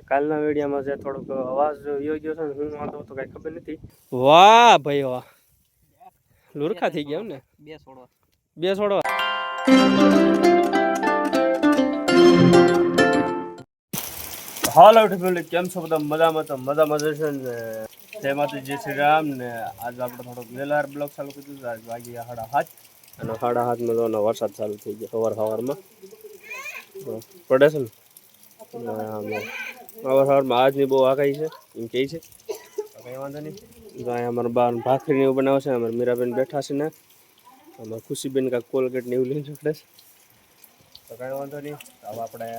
કાલના વિડીયોમાં જે થોડોક અવાજ યોગ્ય ગયો છે ને હું વાંધો તો કઈ ખબર નથી. વાહ ભાઈ વાહ, લુરખા થઈ ગયા ને બે છોડવા. હાલો ફેમિલી, કેમ છો બધા? મજામાં તો મજામાં જશે ને. જય માતાજી, જય શ્રી રામ ને. આજ આપણે થોડોક વેલાર બ્લોક ચાલુ કર્યું છે. આજ વાગી 7:30 અને 7:30 માં વરસાદ ચાલુ થઈ ગયો. સવારમાં પડે છે ને સવારમાં. આજની બહુ આગાહી છે એમ કહે છે. કંઈ વાંધો નહીં. અહીંયા અમારા બા ભાખરી એવું બનાવે છે. અમારા મીરાબેન બેઠા છે ને. અમારા ખુશીબેન કાંઈક કોલગેટ ને એવું લઈને રખડે છે. તો કંઈ વાંધો નહીં. હવે આપણે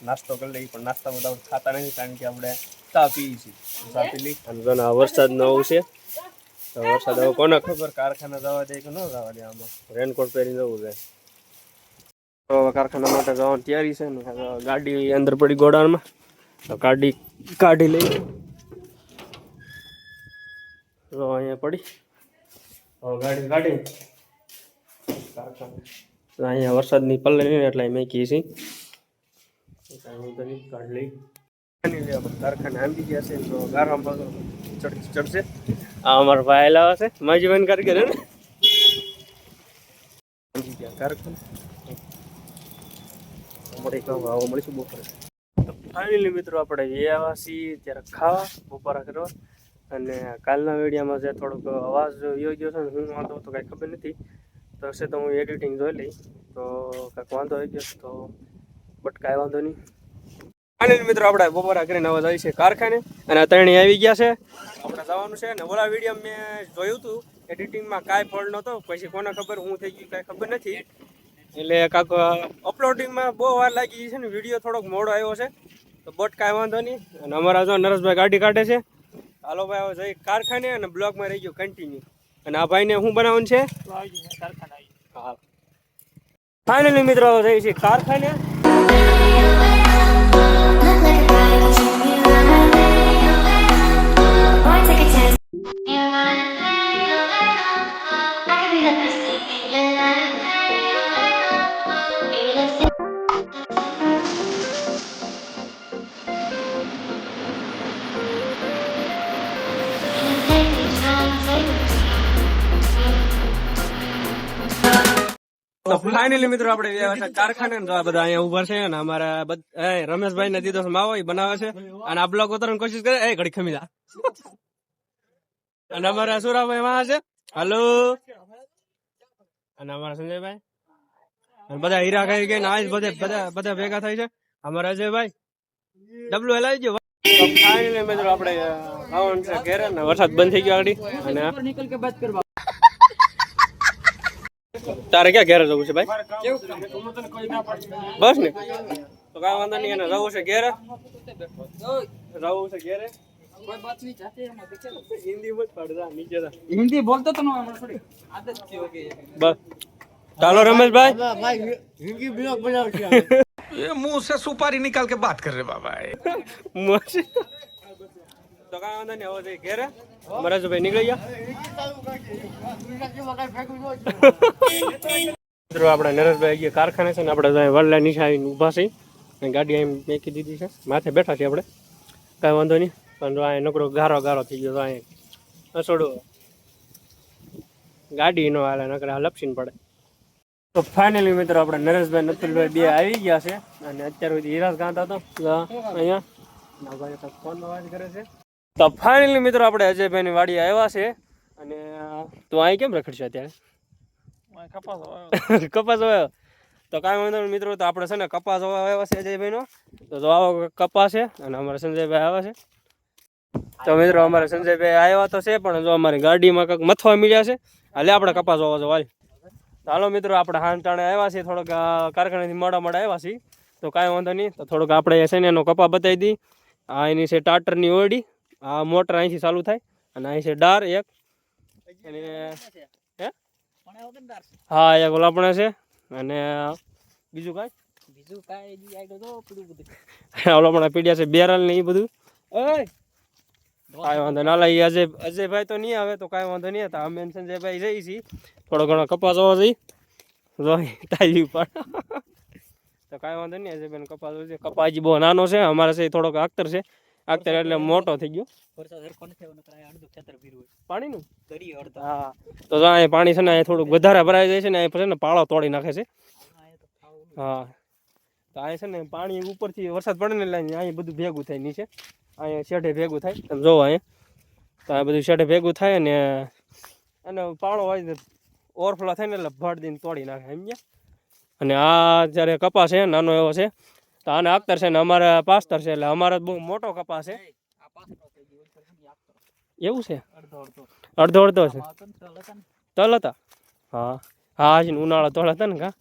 નાસ્તો કરી લઈએ, પણ નાસ્તામાં તો ખાતા નથી કારણ કે આપણે ચા પીએ છીએ. ચા પી લઈ અને વરસાદ નવું છે તો વરસાદ હવે કોને ખબર કારખાના જવા દે કે ન જવા દે. આમાં રેનકોટ પહેરીને જવું છે. તો હવે કારખાના માટે જવાની તૈયારી છે ને. ગાડી અંદર પડી ગોડાઉનમાં, તો ગાડી કાઢી લઈ. તો અહીંયા પડી હવે ગાડી કાઢી કારખાના. અહીંયા વરસાદની પલ્લે નહીં એટલે મેં કી છે કાઢ લઈ. કારખાને આંબી ગયા છે તો ગારામાં ચડશે. આ અમારા ભાઈ લાવે છે માજી બેન કરી ગયા ને આંબી ગયા કારખાને. મળીશું બપોરે. ફાઇનલી મિત્રો આપણે આવ્યા છીએ ત્યારે ખાવા બપોરા કરવા. અને કાલના વિડીયોમાં જે થોડોક અવાજ યોગ્ય છે ને હું વાંધો તો કાંઈ ખબર નથી. તો હશે તો હું એડિટિંગ જોઈ લઈ તો કાંઈક વાંધો આવી ગયો તો બટ કાંઈ વાંધો નહીં. ફાઇનલી મિત્રો આપણે બપોરા કરીને હવે જઈએ છીએ કારખાને. અને ત્રણેય આવી ગયા છે, આપણે જવાનું છે. અને ઓલા વિડીયો મેં જોયું હતું એડિટિંગમાં કાંઈ ફળ નહોતો. પછી કોને ખબર હું થઈ ગયું કાંઈ ખબર નથી. એટલે કાંક અપલોડિંગમાં બહુ વાર લાગી ગઈ છે ને. વિડીયો થોડોક મોડો આવ્યો છે તો બટ કાંઈ વાંધો નહીં. અને અમારા જો નરેશભાઈ ગાડી કાઢે છે. હાલો ભાઈ હવે જઈ કારખાને અને બ્લોગમાં રહી ગયો કન્ટિન્યુ. અને આ ભાઈને શું બનાવવાનું છે? હા ફાઇનલી મિત્રો હવે જઈએ છીએ કારખાને. તો ફાઇનલી મિત્રો આપણે કારખાને બધા અહીંયા ઉભા છે. અને અમારા રમેશભાઈ ને દીધો માવો બનાવે છે. અને આ બ્લોક ઉતારવાની કોશિશ કરે. ઘડી ખમી જા. અને અમારા સુરાભાઈ માં છે. હાલો. અને અમારા સંજયભાઈ બધા હીરા ખાઈ ગયા આજ બધા ભેગા થાય છે. અમારા અજયભાઈ ડબલું હલાવી ગયો. ફાઇનલી મિત્રો આપણે આવવાનું છે ઘેરે ને વરસાદ બંધ થઈ ગયો આગળ. અને તારે ક્યાં ઘેરે જવું છે ભાઈ? બસ ને તો કાંઈ વાંધો નહીં. એને જવું છે ઘેરે, જવું છે ઘેરે. हिंदी बोलते तो ना बस ચાલો રમેશભાઈ. ये मुंह से सुपारी निकाल के बात कर रहे बाबा. તો કાંઈ વાંધો નહીં. હવે ઘેરે અમારા જો ભાઈ નીકળી ગયા. મિત્રો આપણે નરેશભાઈ ગયા કારખાને છે ને. આપણે વડલા નીચે આવીને ઊભા છે. ગાડી અહીં મેકી દીધી છે, માથે બેઠા છીએ આપણે. કાંઈ વાંધો નહીં. પણ આ નકરો ગારો થઈ ગયો. અહીંયા અસોડો ગાડી નો હાલે, નકરા લપસીને પડે. તો ફાઇનલી મિત્રો આપણે નરેશભાઈ નતુલભાઈ બે આવી ગયા છે. અને અત્યાર સુધી હિરાસ ગાતા હતો અહીંયા ફોન અવાજ કરે છે. તો ફાઇનલી મિત્રો આપણે અજયભાઈ ની વાડી આવ્યા છે. અને તું અહીં કેમ રખડશે અત્યારે? કપાસ વાવ્યો તો કાંઈ વાંધો નહીં મિત્રો. તો આપણે છે ને કપાસ આવ્યા છે અજયભાઈ નો. તો જો આવો કપાસ છે. અને અમારા સંજયભાઈ આવ્યા છે. તો મિત્રો અમારે સંજયભાઈ આવ્યા તો છે, પણ જો અમારી ગાડીમાં કંઈક મથવા મળ્યા છે. હાલે આપણે કપાસ વાવવા જો હાલ. હાલો મિત્રો આપણે હાંટાણે આવ્યા છીએ. થોડોક કારખાનેથી મોડા આવ્યા છીએ. તો કાંઈ વાંધો નહીં. તો થોડોક આપણે છે ને એનો કપા બતાવી દી. આ એની છે ટાટરની ઓરડી. આ મોટર અહીંથી ચાલુ થાય. અને અહીં છે ડાર એક. અને હા એક ઓલાપણે છે. અને બીજું કાંઈ ઓલાપણા પીડ્યા છે બેરલ ને એ બધું. કાંઈ વાંધો ના લાગી. અજયભાઈ તો નહીં આવે તો કાંઈ વાંધો નહીં. હતા અમે સંજયભાઈ જઈ છીએ. થોડો ઘણો કપાસ હોવો જોઈએ તાજી ઉપર. તો તો કાંઈ વાંધો નહીં. અજયભાઈ કપાસ છે, કપાસ હજી બહુ નાનો છે. અમારે છે થોડોક આખતર છે, આખતર એટલે મોટો થઈ ગયો. પાણીનું હા, તો અહીંયા પાણી છે ને અહીંયા થોડુંક વધારે ભરાઈ જાય છે ને અહીંયા પછી ને પાળો તોડી નાખે છે. હા, તો અહીંયા છે ને પાણી ઉપરથી વરસાદ પડે ને એટલે અહીંયા બધું ભેગું થાય નીચે, અહીંયા શેઢે ભેગું થાય. તમે જોવો અહીંયા તો આ બધું શેઢે ભેગું થાય ને અને પાળો હોય ઓવરફ્લો થાય ને એટલે ભર દઈને તોડી નાખે સમજ્યા. અને આ જ્યારે કપાસ છે નાનો એવો છે તો આને આખતર છે ને અમારે પાસ્તર છે, એટલે અમારે બહુ મોટો કપાસ છે. એવું છે, અડધો અડધો છે. તલ હતા હા હા, હજી ઉનાળો તલ હતા ને કા.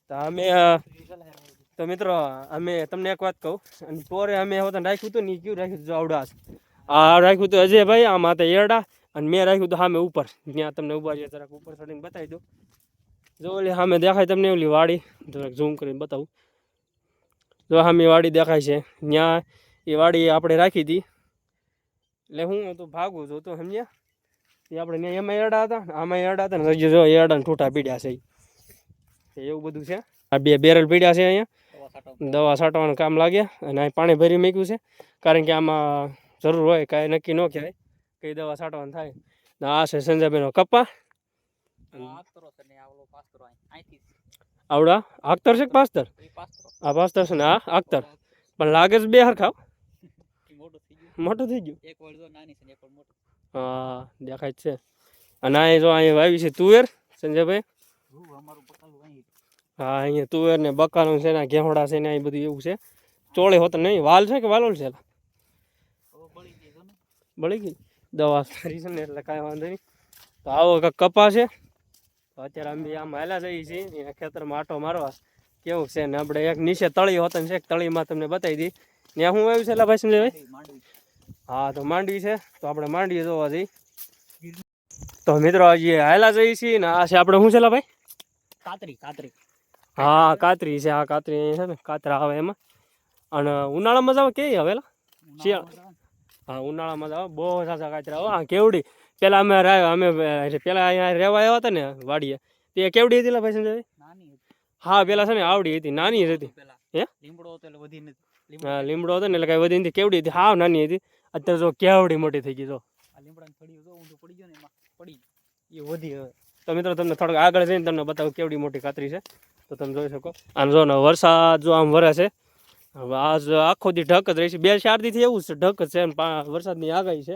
તો અમે તો મિત્રો અમે તમને એક વાત કહું, અને પોરે અમે હોતા રાખ્યું હતું ને કયું રાખ્યું હતું આવડાસ આ રાખ્યું હતું અજયભાઈ, આ માથે એરડા, અને મેં રાખ્યું હતું સામે ઉપર. ત્યાં તમને ઉભા છે જરાક ઉપર ચડીને બતાવી દઉં. જો ઓલી સામે દેખાય તમને ઓલી વાડી, જરાક ઝૂમ કરીને બતાવું. જો સામે વાડી દેખાય છે, ત્યાં એ વાડી આપણે રાખી હતી. એટલે હું તો ભાગું છું તો સમજ્યા. એ આપણે ત્યાં એમાં એરડા હતા, આમાં એરડા હતા ને હજી જો એરડાને ઠૂઠા પીડ્યા છે. એવું બધું છે. આ બે બેરલ પીડ્યા છે અહીંયા, દવા છાંટવાનું કામ લાગ્યા. અને અહીં પાણી ભરી મૂક્યું છે, કારણ કે આમાં જરૂર હોય, કાંઈ નક્કી ન કહેવાય કઈ દવા છાંટવાનું થાય. આ છે સંજયભાઈનો કપ્પા. આવડા આખતર છે કે પાસ્તર? આ પાસ્તર છે ને આ આખતર, પણ લાગે છે બે હરખાવ. મોટું થઈ ગયું હા, દેખાય જ છે. અને અહીં જો અહીંયા વાવી છે તુવેર સંજયભાઈ. હા, અહીંયા તુવેર ને બકાલું છે ને ઘેહોડા છે ને અહીં બધું એવું છે. ચોળે હોત નહીં, વાલ છે કે વાલોલ છે? બળી ગઈ દવા સારી છે ને એટલે કાંઈ વાંધો નહીં. તો આવો કપા છે. તો અત્યારે અમે આમ હાલા જઈએ છીએ એના ખેતરમાં આટો મારવા. કેવું છે ને આપણે એક નીચે તળી હોત ને છે, તળીમાં તમને બતાવી દી. ત્યાં શું આવ્યું છે એટલે ભાઈ સંજયભાઈ? હા, તો માંડવી છે, તો આપણે માંડવી જોવા જઈએ. તો મિત્રો હજી હાલા જઈએ છીએ ને આ છે આપણે શું છે ભાઈ? કાતરી. હા, કાતરી છે. આ કાતરી છે ને કાતરા આવે એમાં. અને ઉનાળામાં જ આવે કે હવેલા શિયાળ? હા, ઉનાળામાં જ આવે. બહુ સાચા કાતરા આવે. હા, કેવડી પેલા અમે પેલા અહીંયા રહેવા આવ્યા હતા ને વાડીએ, તે કેવડી હતી ભાઈ સંજયભાઈ? હા, પેલા છે ને આવડી હતી, નાની જ હતી. હે હા, લીમડો હતો ને એટલે કઈ વધી નથી, કેવડી હતી, હા નાની હતી. અત્યારે જો કેવડી મોટી થઈ ગઈ. જો તો મિત્રો તમને થોડોક આગળ જઈને તમને બતાવું કેવડી મોટી કાતરી છે, તો તમે જોઈ શકો. આમ જો ને વરસાદ જો આમ વરે છે. આજ આખો દી ઢક જ રહી છે, 2-4 દીથી એવું છે, ઢક જ છે. વરસાદની આગાહી છે.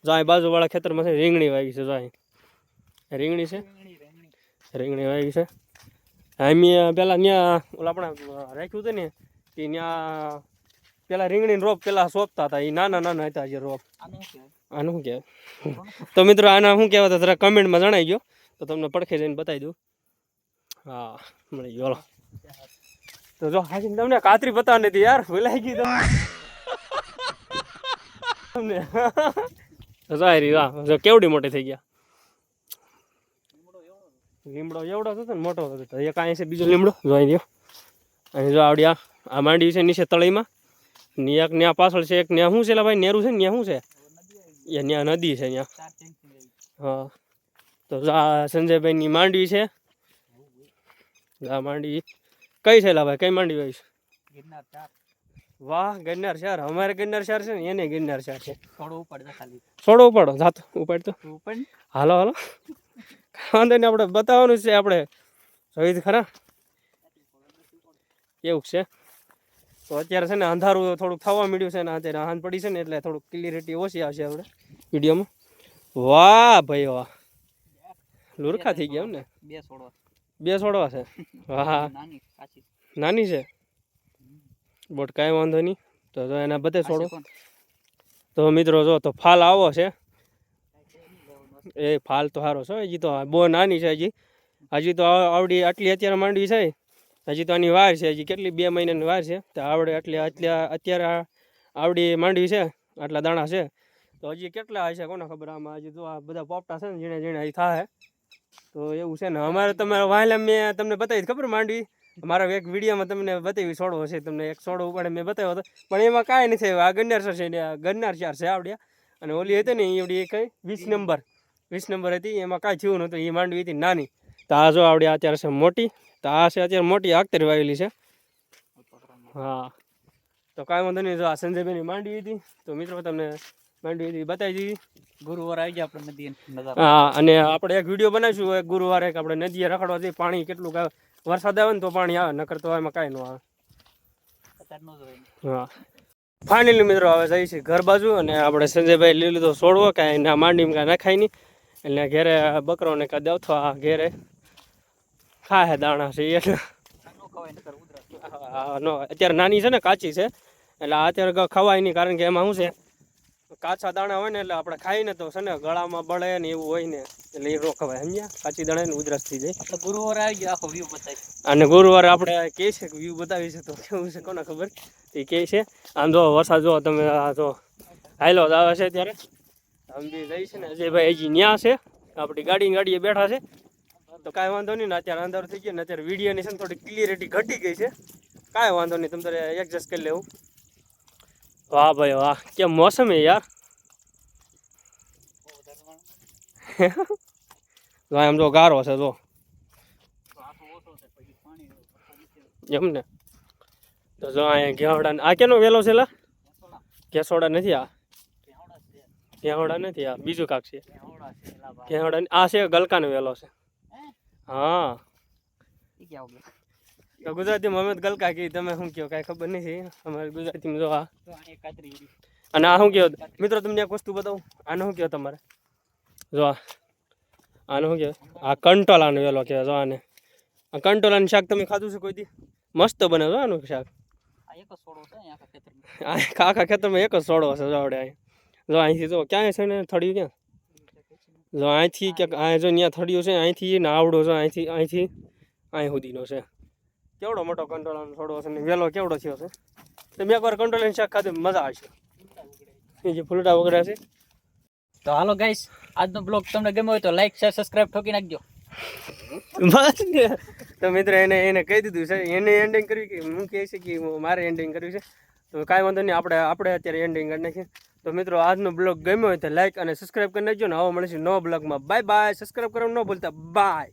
જો અહીં બાજુવાળા ખેતરમાં છે રીંગણી વાવી છે. જો અહીં રીંગણી છે, રીંગણી વાવી છે. અમે પેલા ત્યાં ઓલા આપણે રાખ્યું હતું ને તે ત્યાં પેલા રીંગણીનો રોપ પેલા સોંપતા હતા. એ નાના હતા જે રોપ. આનું શું કહેવાય? તો મિત્રો આના શું કહેવાય જરા કમેન્ટમાં જણાવી ગયો, તો તમને પડખે જઈને બતાવી દઉં. હા, મળી ગયો. તો જો હાજી તમને કાતરી બતાવવાની હતી યાર, ભૂલાઈ ગઈ તમને. જો કેવડી મોટી થઈ ગયા. લીમડો એવડો હતો ને મોટો હતો. એક અહીં છે બીજો લીમડો જોઈ લ્યો. અહીં જો આવડ્યા આ માંડવી છે નીચે તળીમાં. ને એક ન્યા પાછળ છે, એક ન્યા શું છે ભાઈ નેરું છે ને ન્યા શું છે? એ ન્યા નદી છે ન્યા. હા, તો આ સંજયભાઈની માંડવી છે. આ માંડવી કઈ છે ભાઈ? કઈ માંડવી આવી છે? વાહ, ગિરનાર શહેર. અમારે ગિરનાર શહેર છે ને એને ગિરનાર શહેર છે. છોડો ઉપાડો જાતો ઉપાડતો. હાલો વાંધો નહીં, આપણે બતાવવાનું છે. આપણે જોઈ ખરા એવું છે. તો અત્યારે છે ને અંધારું થોડુંક થવા મળ્યું છે ને અત્યારે હાંજ પડી છે ને એટલે થોડુંક ક્લિયરિટી ઓછી આવશે આપણે વિડીયોમાં. વાહ ભાઈ વાહ, લુરખા થઈ ગયા ને. બે છોડવા છે. વાહ, નાની છે બોટ, કાંઈ વાંધો નહીં. તો જો એના બધે છોડો. તો મિત્રો જો તો ફાલ આવો છે. એ ફાલ તો સારો છે. હજી તો બહુ નાની છે. હજી તો આવડી આટલી અત્યારે માંડવી છે. હજી તો આની વાર છે. હજી કેટલી 2 મહિનાની વાર છે. તો આવડે અત્યારે આવડી માંડવી છે, આટલા દાણા છે. તો હજી કેટલા હશે કોને ખબર. આમાં હજી તો આ બધા પોપટા છે ને ઝીણે અહીં થાય. તો એવું છે ને અમારે તમારે વાહેલા મેં તમને બતાવી ખબર માંડવી. મારા એક વિડીયોમાં તમને બતાવી છોડવો છે. તમને એક છોડો ઉપાડે મેં બતાવ્યો હતો, પણ એમાં કાંઈ નથી. આ ગિરનાર છે, ગિરનાર 4 છે આવડ્યા. અને ઓલી હતી ને એવડી કઈ 20 નંબર હતી, એમાં કાંઈ થયું નહોતું. એ માંડવી હતી નાની. તો આ જો આવડ્યા અત્યારે છે મોટી. તો આ છે અત્યારે મોટી આખતરી વાવેલી છે. હા તો કાંઈ વાંધો નહીં. જો આ સંજયભાઈની માંડવી હતી તો મિત્રો તમને માંડવી હતી બતાવી દીધી. ગુરુવાર આવી ગયા આપણે નદી નજારો. હા અને આપણે એક વિડીયો બનાવીશું એક ગુરુવારે કે આપણે નદીએ રખડવા જઈએ. પાણી કેટલું વરસાદ આવે ને તો પાણી આવે, નકર તો એમાં કાંઈ ન આવે. અત્યારનો જ હોય. હા ફાઇનલી મિત્રો હવે જઈએ છીએ ઘર બાજુ. અને આપણે સંજયભાઈ લઈ લીધો છોડવો, કાંઈ ના માંડીમાં કાંઈ નખાય નહીં. એટલે ઘેરે બકરોને કાં દેવથો આ ઘેરે ખાય દાણા છે એટલે નો ખવાય નકર ઉધરસ. નો અત્યારે નાની છે ને કાચી છે એટલે આ અત્યારે ખવાય નહીં. કારણ કે એમાં શું છે કાચા દાણા હોય ને એટલે આપણે ખાઈ ને તો છે ને ગળામાં બળે ને એવું હોય ને એટલે એ નો ખવાય. સમજ્યા? કાચી દાણા ને ઉધરસ થઈ જાય. આપણે ગુરુવાર આવી ગયા આખો વ્યૂ બતાવી. અને ગુરુવારે આપણે કહે છે કે વ્યૂ બતાવી છે તો કેવું છે કોને ખબર. એ કહે છે આમ જો વરસાદ જો તમે આ જો હાઈલો આવે છે ત્યારે આમ બી જઈ છે ને અજયભાઈ હજી ન્યા છે આપણી ગાડીએ બેઠા છે. તો કાંઈ વાંધો નહીં ને અત્યારે અંદર થઈ ગયા ને અત્યારે વિડીયોની છે ને થોડી ક્લિયરિટી ઘટી ગઈ છે. કાંઈ વાંધો નહીં, તમે તારે એડજસ્ટ કરી લેવું. વાહ ભાઈ વાહ, કેમ મોસમ હે યાર. એમ જો ગારો છે જો એમ ને. તો જો અહીંયા ઘેવડા આ કેનો વેલો છે લા? કેસોડા નથી આ, ઘેવડા નથી આ, બીજું કાક છે. ઘેવડા આ છે ગલકાનો વેલો છે. હા તો ગુજરાતીમાં અમે ગલકા કહી, તમે શું કહો કાંઈ ખબર નથી. અમારે ગુજરાતીમાં જો આ અને આ શું કહો મિત્રો, તમને એક વસ્તુ બતાવું. આને શું કહો તમારે? જો આને શું કહેવાય? આ કંટોલાનો વેલો કહેવાય. જો આને આ કંટોલાનું શાક તમે ખાધું છે કોઈ દી? મસ્ત બને જો આનું શાક. આખા ખેતરમાં એક જ સોડો છે જો આપણે અહીં. જો અહીંથી જો ક્યાંય છે ને થળિયું ક્યાં? જો અહીંથી ક્યાંક અહીં જો ત્યાં થળિયું છે, અહીંથી ને આવડો છે, અહીંથી અહીં સુધીનો છે. કેવડો મોટો કંટોલાનો છોડવો છે ને વેલો કેવડો થયો છે. તમે એકવાર કંટોલાનું શાક ખાધું મજા આવશે. એ જે ફૂલડા વગેરે છે. તો હાલો ગાઈસ, આજનો બ્લોગ તમને ગમ્યો હોય તો લાઈક શેર સબસ્ક્રાઇબ ઠોકી નાખજો. બસ ને તો મિત્રો એને કહી દીધું છે. એને એન્ડિંગ કરવી કે હું કહે છે કે મારે એન્ડિંગ કરવી છે. તો કાંઈ વાંધો નહીં, આપણે અત્યારે એન્ડિંગ કરી નાખીએ. તો મિત્રો આજનો બ્લોગ ગમ્યો હોય તો લાઈક અને સબસ્ક્રાઈબ કરી નાખજો ને. આવો મળીશું નવા બ્લોગમાં. Bye bye. સબસ્ક્રાઈબ કરવાનું ન ભૂલતા. બાય.